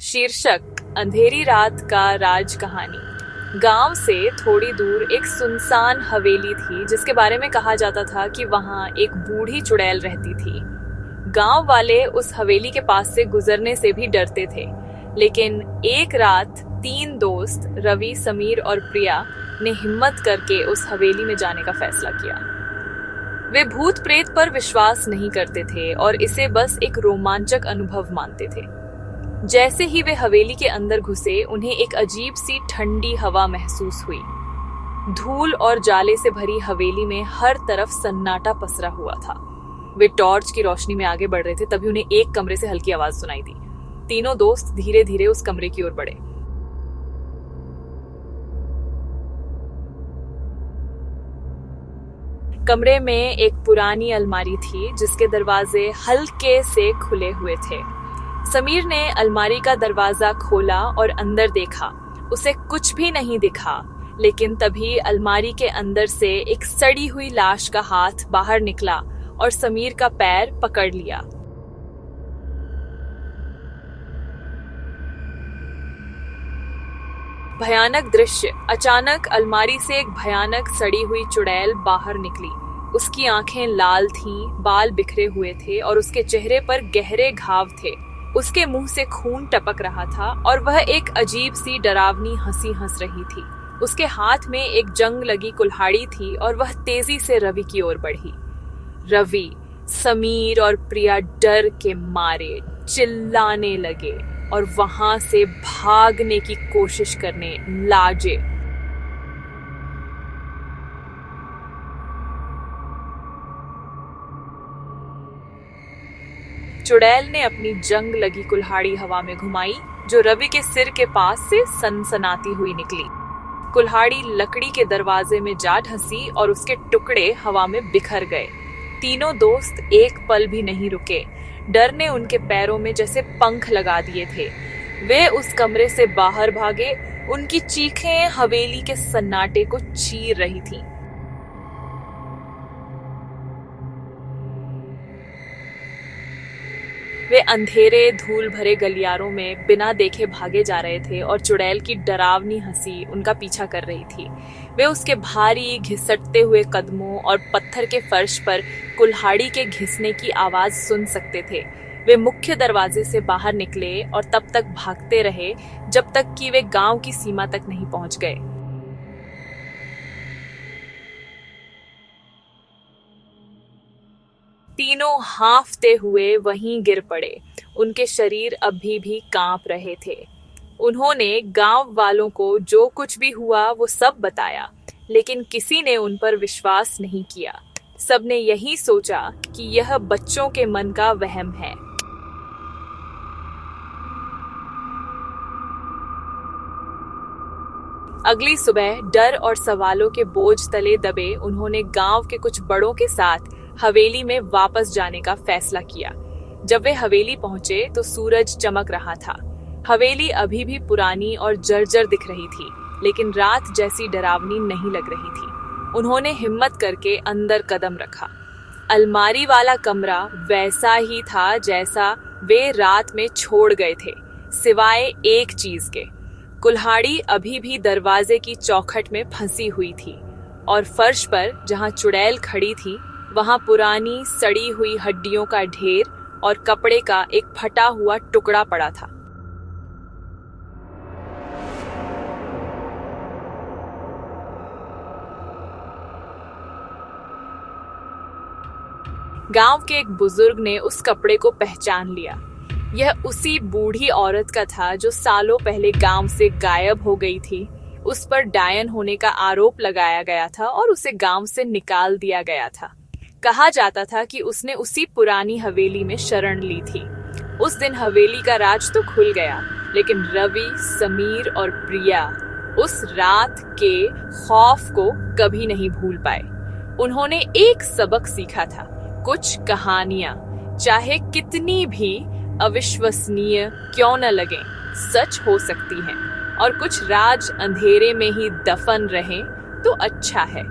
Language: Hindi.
शीर्षक अंधेरी रात का राज कहानी। गांव से थोड़ी दूर एक सुनसान हवेली थी जिसके बारे में कहा जाता था कि वहां एक बूढ़ी चुड़ैल रहती थी। गांव वाले उस हवेली के पास से गुजरने से भी डरते थे, लेकिन एक रात 3 दोस्त रवि, समीर और प्रिया ने हिम्मत करके उस हवेली में जाने का फैसला किया। वे भूत प्रेत पर विश्वास नहीं करते थे और इसे बस एक रोमांचक अनुभव मानते थे। जैसे ही वे हवेली के अंदर घुसे, उन्हें एक अजीब सी ठंडी हवा महसूस हुई। धूल और जाले से भरी हवेली में हर तरफ सन्नाटा पसरा हुआ था। वे टॉर्च की रोशनी में आगे बढ़ रहे थे, तभी उन्हें एक कमरे से हल्की आवाज सुनाई दी। तीनों दोस्त धीरे धीरे उस कमरे की ओर बढ़े। कमरे में एक पुरानी अलमारी थी जिसके दरवाजे हल्के से खुले हुए थे। समीर ने अलमारी का दरवाजा खोला और अंदर देखा। उसे कुछ भी नहीं दिखा, लेकिन तभी अलमारी के अंदर से एक सड़ी हुई लाश का हाथ बाहर निकला और समीर का पैर पकड़ लिया। भयानक दृश्य। अचानक अलमारी से एक भयानक सड़ी हुई चुड़ैल बाहर निकली। उसकी आंखें लाल थीं, बाल बिखरे हुए थे और उसके चेहरे पर गहरे घाव थे। उसके मुंह से खून टपक रहा था और वह एक अजीब सी डरावनी हंसी हंस रही थी। उसके हाथ में एक जंग लगी कुल्हाड़ी थी और वह तेजी से रवि की ओर बढ़ी। रवि, समीर और प्रिया डर के मारे चिल्लाने लगे और वहां से भागने की कोशिश करने लाजे। चुड़ैल ने अपनी जंग लगी कुल्हाड़ी हवा में घुमाई, जो रवि के सिर के पास से सनसनाती हुई निकली। कुल्हाड़ी लकड़ी के दरवाजे में जा ढसी और उसके टुकड़े हवा में बिखर गए। तीनों दोस्त एक पल भी नहीं रुके। डर ने उनके पैरों में जैसे पंख लगा दिए थे। वे उस कमरे से बाहर भागे। उनकी चीखें हवेली के सन्नाटे को चीर रही थीं। वे अंधेरे धूल भरे गलियारों में बिना देखे भागे जा रहे थे और चुड़ैल की डरावनी हंसी उनका पीछा कर रही थी। वे उसके भारी घिसटते हुए कदमों और पत्थर के फर्श पर कुल्हाड़ी के घिसने की आवाज सुन सकते थे। वे मुख्य दरवाजे से बाहर निकले और तब तक भागते रहे जब तक कि वे गांव की सीमा तक नहीं पहुंच गए। तीनों हांफते हुए वहीं गिर पड़े। उनके शरीर अभी भी कांप रहे थे। उन्होंने गांव वालों को जो कुछ भी हुआ वो सब बताया, लेकिन किसी ने उन पर विश्वास नहीं किया। सबने यही सोचा कि यह बच्चों के मन का वहम है। अगली सुबह डर और सवालों के बोझ तले दबे उन्होंने गांव के कुछ बड़ों के साथ हवेली में वापस जाने का फैसला किया। जब वे हवेली पहुंचे तो सूरज चमक रहा था। हवेली अभी भी पुरानी और जर्जर दिख रही थी, लेकिन रात जैसी डरावनी नहीं लग रही थी। उन्होंने हिम्मत करके अंदर कदम रखा। अलमारी वाला कमरा वैसा ही था जैसा वे रात में छोड़ गए थे, सिवाय एक चीज के। कुल्हाड़ी अभी भी दरवाजे की चौखट में फंसी हुई थी और फर्श पर जहां चुड़ैल खड़ी थी वहां पुरानी सड़ी हुई हड्डियों का ढेर और कपड़े का एक फटा हुआ टुकड़ा पड़ा था। गांव के एक बुजुर्ग ने उस कपड़े को पहचान लिया। यह उसी बूढ़ी औरत का था जो सालों पहले गांव से गायब हो गई थी। उस पर डायन होने का आरोप लगाया गया था और उसे गांव से निकाल दिया गया था। कहा जाता था कि उसने उसी पुरानी हवेली में शरण ली थी। उस दिन हवेली का राज तो खुल गया, लेकिन रवि, समीर और प्रिया उस रात के खौफ को कभी नहीं भूल पाए। उन्होंने एक सबक सीखा था। कुछ कहानियां, चाहे कितनी भी अविश्वसनीय क्यों न लगें, सच हो सकती हैं और कुछ राज अंधेरे में ही दफन रहें तो अच्छा है।